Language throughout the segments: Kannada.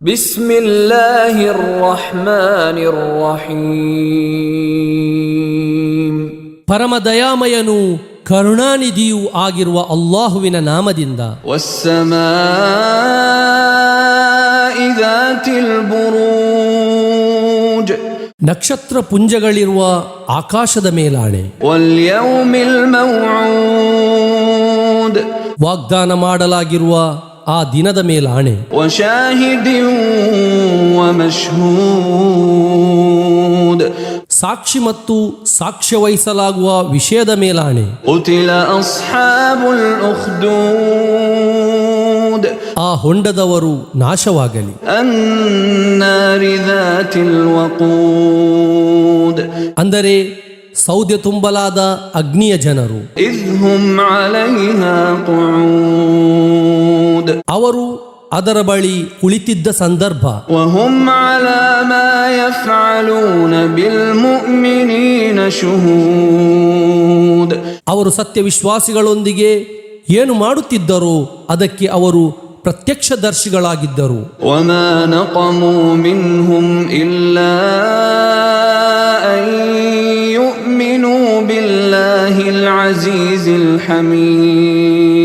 ಬಿಸ್ಮಿಲ್ಲಾಹಿರ್ ರಹ್ಮಾನಿರ್ ರಹೀಮ್. ಪರಮ ದಯಾಮಯನು ಕರುಣಾನಿಧಿಯೂ ಆಗಿರುವ ಅಲ್ಲಾಹುವಿನ ನಾಮದಿಂದ. ವಸ್ಸಮಾಇ ذاتಿಲ್ ಬುರೂಜ್, ನಕ್ಷತ್ರ ಪುಂಜಗಳಿರುವ ಆಕಾಶದ ಮೇಲಾಣೆ. ವಲ್ ಯೌಮಿಲ್ ಮೌಊದ್, ವಾಗ್ದಾನ ಮಾಡಲಾಗಿರುವ ಆ ದಿನದ ಮೇಲಾಣೆ. ವಶಾಹಿದಿನ್ ವಮಶ್ಹೂದ್, ಸಾಕ್ಷಿ ಮತ್ತು ಸಾಕ್ಷ್ಯ ವಹಿಸಲಾಗುವ ವಿಷಯದ ಮೇಲಾಣೆ. ಕುತಿಲ ಅಸ್ಹಾಬುಲ್ ಉಖ್ದೂದ್, ಆ ಹೊಂಡದವರು ನಾಶವಾಗಲಿ. ಅನ್ನಾರಿ ذاتಿಲ್ ವಕೂದ್, ಅಂದರೆ ಸೌದೆ ತುಂಬಲಾದ ಅಗ್ನಿಯ ಜನರು. ಇದ್ ಹುಂ ಅಲೈಹಾ ಕುಊದ್, ಅವರು ಅದರ ಬಳಿ ಕುಳಿತಿದ್ದ ಸಂದರ್ಭ. ವಹುಂ ಅಲಾ ಮಾ ಯಫ್ಅಲೂನ ಬಿಲ್ ಮುಅ್ಮಿನೀನ ಶುಹೂದ್, ಅವರು ಸತ್ಯವಿಶ್ವಾಸಿಗಳೊಂದಿಗೆ ಏನು ಮಾಡುತ್ತಿದ್ದರೋ ಅದಕ್ಕೆ ಅವರು ಪ್ರತ್ಯಕ್ಷದರ್ಶಿಗಳಾಗಿದ್ದರು. ವಮಾ ನಕಮೂ ಮಿನ್ಹುಂ ಇಲ್ಲಾ ಅನ್ ಯುಮಿನೂ ಬಿಲ್ಲಾಹಿಲ್ ಅಜೀಜಿಲ್ ಹಮೀದ್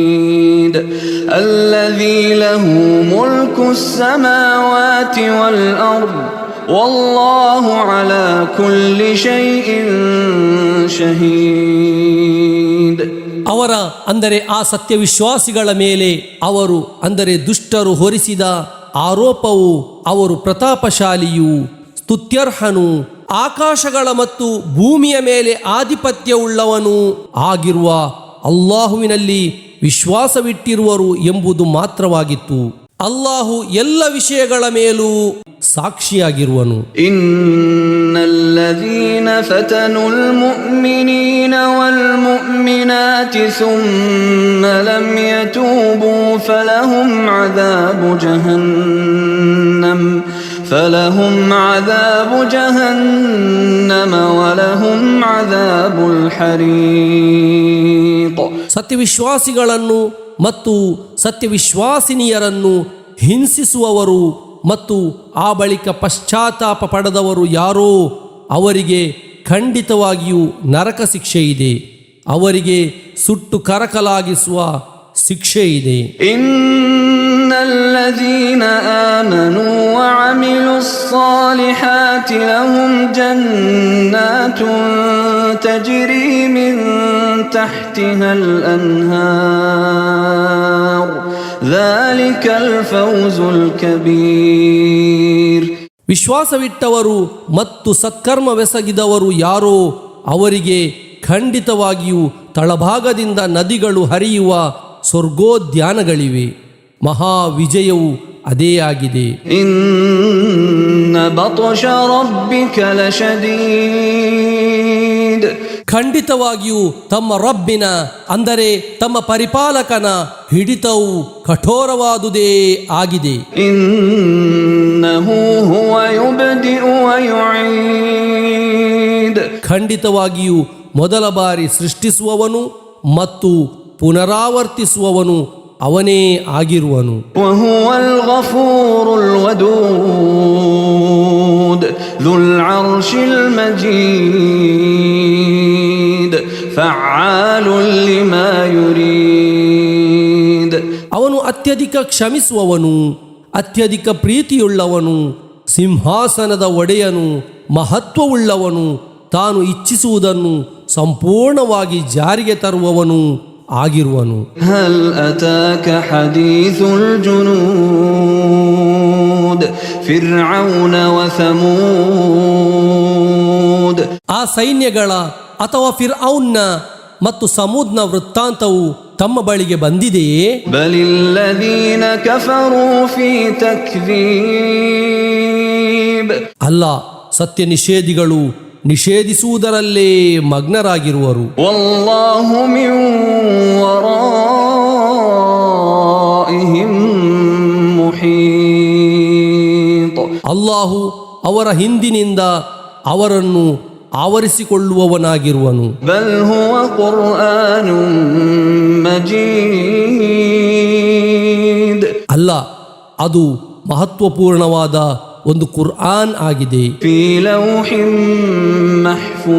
ಅಲ್ಲಜೀ ಲಹು ಮುಲ್ಕುಸ್ ಸಮಾವಾತಿ ವಲ್ ಅರ್ದ್ ವಲ್ಲಾಹು ಅಲಾ ಕುಲ್ಲಿ ಶೈಇನ್ ಶಹೀದ್. ಅವರ ಅಂದರೆ ಆ ಸತ್ಯವಿಶ್ವಾಸಿಗಳ ಮೇಲೆ ಅವರು ಅಂದರೆ ದುಷ್ಟರು ಹೊರಿಸಿದ ಆರೋಪವು ಅವರು ಪ್ರತಾಪಶಾಲಿಯೂ ಸ್ತುತ್ಯರ್ಹನೂ ಆಕಾಶಗಳ ಮತ್ತು ಭೂಮಿಯ ಮೇಲೆ ಆಧಿಪತ್ಯವುಳ್ಳವನೂ ಆಗಿರುವ ಅಲ್ಲಾಹುವಿನಲ್ಲಿ ವಿಶ್ವಾಸವಿಟ್ಟಿರುವರು ಎಂಬುದು ಮಾತ್ರವಾಗಿತ್ತು. ಅಲ್ಲಾಹು ಎಲ್ಲ ವಿಷಯಗಳ ಮೇಲೂ ಸಾಕ್ಷಿಯಾಗಿರುವನು. ಇನ್ನಲ್ಲದೀನ ಫತನುಲ್ ಮುಅ್ಮಿನೀನ ವಲ್ ಮುಅ್ಮಿನಾತಿ ಸುಮ್ಮ ಲಂ ಯತೂಬೂ ಫಲಹುಂ ಅದಾಬು ಜಹನ್ನಮ ವಲಹುಂ ಅದಾಬುಲ್ ಹರೀಕ್. ಸತ್ಯವಿಶ್ವಾಸಿಗಳನ್ನು ಮತ್ತು ಸತ್ಯವಿಶ್ವಾಸಿನಿಯರನ್ನು ಹಿಂಸಿಸುವವರು ಮತ್ತು ಆ ಬಳಿಕ ಪಶ್ಚಾತ್ತಾಪ ಪಡೆದವರು ಯಾರೋ ಅವರಿಗೆ ಖಂಡಿತವಾಗಿಯೂ ನರಕ ಶಿಕ್ಷೆ ಇದೆ. ಅವರಿಗೆ ಸುಟ್ಟು ಕರಕಲಾಗಿಸುವ ಶಿಕ್ಷೆ ಇದೆ. ಇನ್ನಲ್ಲದೀನ ಆಮನೂ ವಅಮಿಲುಸ್ ಸಾಲಿಹಾತಿ ಲಹುಂ ಜನ್ನಾತುನ್ ತಜ್ರಿ ಮಿನ್ ತಹ್ತಿಹಲ್ ಅನ್ಹಾರ್ ذلكಲ್ ಫೌಜುಲ್ ಕಬೀರ್. ವಿಶ್ವಾಸವಿಟ್ಟವರು ಮತ್ತು ಸತ್ಕರ್ಮವೆಸಗಿದವರು ಯಾರೋ ಅವರಿಗೆ ಖಂಡಿತವಾಗಿಯೂ ತಳಭಾಗದಿಂದ ನದಿಗಳು ಹರಿಯುವ ಸ್ವರ್ಗೋದ್ಯಾನಗಳಿವೆ. ಮಹಾವಿಜಯವು ಅದೇ ಆಗಿದೆ. ಇನ್ನ ಬತ್ಷ ರಬ್ಬಿಕ ಲಶದೀದ್, ಖಂಡಿತವಾಗಿಯೂ ತಮ್ಮ ರಬ್ಬಿನ ಅಂದರೆ ತಮ್ಮ ಪರಿಪಾಲಕನ ಹಿಡಿತವು ಕಠೋರವಾದುದೇ ಆಗಿದೆ. ಇನ್ನಹು ಹುವ ಯುಬ್ದಿಉ ವ ಯುഈದ್, ಖಂಡಿತವಾಗಿಯೂ ಮೊದಲ ಬಾರಿ ಸೃಷ್ಟಿಸುವವನು ಮತ್ತು ಪುನರಾವರ್ತಿಸುವವನು ಅವನೇ ಆಗಿರುವನು. ವಹುವಲ್ ಗಫೂರುಲ್ ವದೂದ್ ذುಲ್ ಅರ್ಶಿಲ್ ಮಜೀದ್ ಫಅಾಲುಲ್ ಲಿಮಾ ಯುರೀದ್. ಅವನು ಅತ್ಯಧಿಕ ಕ್ಷಮಿಸುವವನು, ಅತ್ಯಧಿಕ ಪ್ರೀತಿಯುಳ್ಳವನು, ಸಿಂಹಾಸನದ ಒಡೆಯನು, ಮಹತ್ವವುಳ್ಳವನು, ತಾನು ಇಚ್ಛಿಸುವುದನ್ನು ಸಂಪೂರ್ಣವಾಗಿ ಜಾರಿಗೆ ತರುವವನು ಆಗಿರುವನು. ಹಲ್ ಅತಾಕ ಹದೀಸುಲ್ ಜುನೂದ್ ಫಿರ್ಔನ ವ ಸಮೂದ್, ಆ ಸೈನ್ಯಗಳ ಅಥವಾ ಫಿರ್ಔನ್ನ ಮತ್ತು ಸಮೂದ್ನ ವೃತ್ತಾಂತವು ತಮ್ಮ ಬಳಿಗೆ ಬಂದಿದೆಯೇ? ಬಲಿಲ್ಲದೀನ ಕಫರೂ ಫೀ ತಕ್ದೀಬ್, ಅಲ್ಲ, ಸತ್ಯ ನಿಷೇಧಿಗಳು ನಿಷೇಧಿಸುವುದರಲ್ಲೇ ಮಗ್ನರಾಗಿರುವರು. ವಲ್ಲಾಹು ಮಿನ್ ವರಾಇಹಿಂ ಮುಹೀತ್, ಅಲ್ಲಾಹು ಅವರ ಹಿಂದಿನಿಂದ ಅವರನ್ನು ಆವರಿಸಿಕೊಳ್ಳುವವನಾಗಿರುವನು. ಬಲ್ ಹುವ ಕುರ್ಆನುಂ ಮಜೀದ್, ಅಲ್ಲ, ಅದು ಮಹತ್ವಪೂರ್ಣವಾದ ಒಂದು ಕುರ್ಆನ್ ಆಗಿದೆ. في لوح محفوظ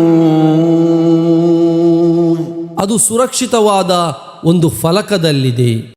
ಅದು ಸುರಕ್ಷಿತವಾದ ಒಂದು ಫಲಕದಲ್ಲಿದೆ.